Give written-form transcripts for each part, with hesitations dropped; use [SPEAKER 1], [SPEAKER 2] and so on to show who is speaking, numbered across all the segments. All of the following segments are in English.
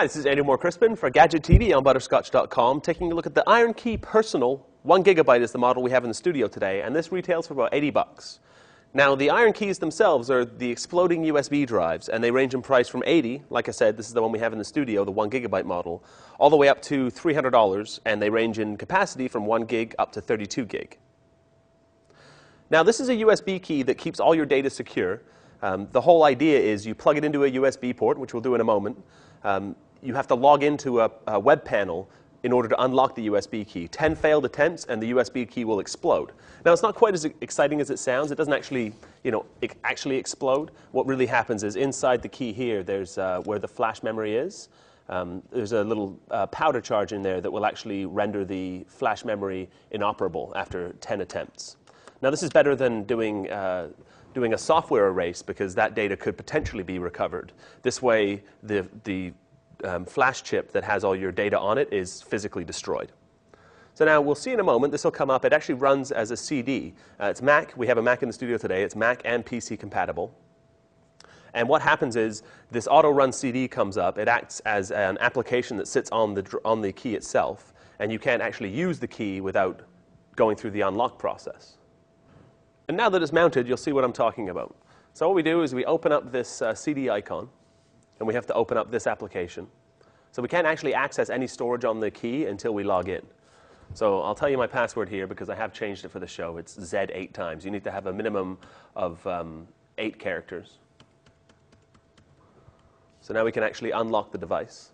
[SPEAKER 1] Hi, this is Andrew Moore-Crispin for Gadget TV on Butterscotch.com, taking a look at the IronKey Personal. 1 gigabyte is the model we have in the studio today, and this retails for about $80. Now, the IronKeys themselves are the exploding USB drives, and they range in price from $80, like I said, this is the one we have in the studio, the 1 gigabyte model, all the way up to $300, and they range in capacity from 1 gig up to 32 gig. Now, this is a USB key that keeps all your data secure. The whole idea is you plug it into a USB port, which we'll do in a moment. You have to log into a web panel in order to unlock the USB key. 10 failed attempts, and the USB key will explode. Now, it's not quite as exciting as it sounds. It doesn't actually, actually explode. What really happens is inside the key here, there's where the flash memory is. There's a little powder charge in there that will actually render the flash memory inoperable after 10 attempts. Now, this is better than doing a software erase, because that data could potentially be recovered. This way, the flash chip that has all your data on it is physically destroyed. So now we'll see in a moment, this will come up. It actually runs as a CD. It's Mac. We have a Mac in the studio today. It's Mac and PC compatible. And what happens is this auto-run CD comes up. It acts as an application that sits on the key itself. And you can't actually use the key without going through the unlock process. And now that it's mounted, you'll see what I'm talking about. So what we do is we open up this CD icon, and we have to open up this application. So we can't actually access any storage on the key until we log in. So I'll tell you my password here, because I have changed it for the show. It's Z 8 times. You need to have a minimum of 8 characters. So now we can actually unlock the device.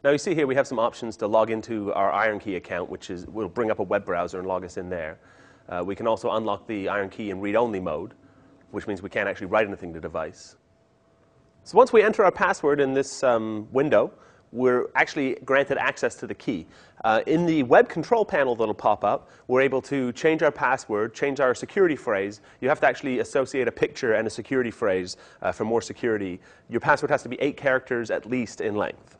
[SPEAKER 1] Now you see here we have some options to log into our IronKey account, which will bring up a web browser and log us in there. We can also unlock the IronKey in read-only mode, which means we can't actually write anything to the device. So once we enter our password in this window, we're actually granted access to the key. In the web control panel that'll pop up, we're able to change our password, change our security phrase. You have to actually associate a picture and a security phrase for more security. Your password has to be 8 characters at least in length.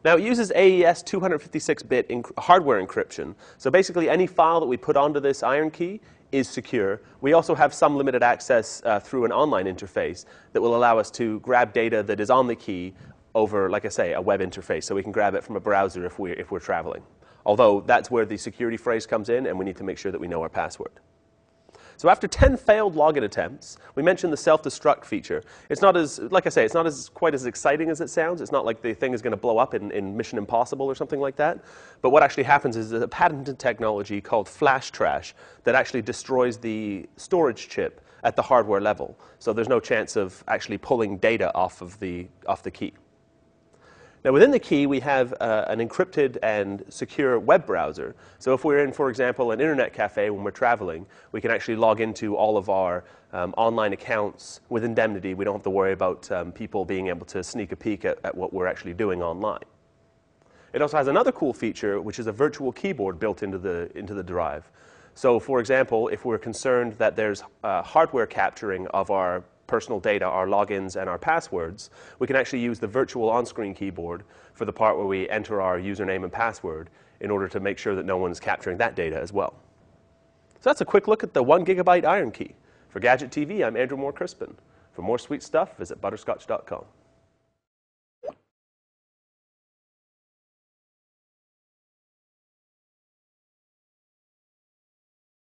[SPEAKER 1] Now, it uses AES 256-bit hardware encryption. So basically, any file that we put onto this IronKey is secure. We also have some limited access through an online interface that will allow us to grab data that is on the key over, like I say, a web interface. So we can grab it from a browser if we're traveling. Although that's where the security phrase comes in, and we need to make sure that we know our password. So after 10 failed login attempts, we mentioned the self-destruct feature. It's not as, like I say, it's not quite as exciting as it sounds. It's not like the thing is going to blow up in Mission Impossible or something like that. But what actually happens is a patented technology called flash trash that actually destroys the storage chip at the hardware level. So there's no chance of actually pulling data off the key. Now, within the key, we have an encrypted and secure web browser. So if we're in, for example, an internet cafe when we're traveling, we can actually log into all of our online accounts with indemnity. We don't have to worry about people being able to sneak a peek at what we're actually doing online. It also has another cool feature, which is a virtual keyboard built into the drive. So for example, if we're concerned that there's hardware capturing of our personal data, our logins, and our passwords, we can actually use the virtual on-screen keyboard for the part where we enter our username and password in order to make sure that no one's capturing that data as well. So that's a quick look at the 1 gigabyte IronKey. For Gadget TV, I'm Andrew Moore-Crispin. For more sweet stuff, visit Butterscotch.com.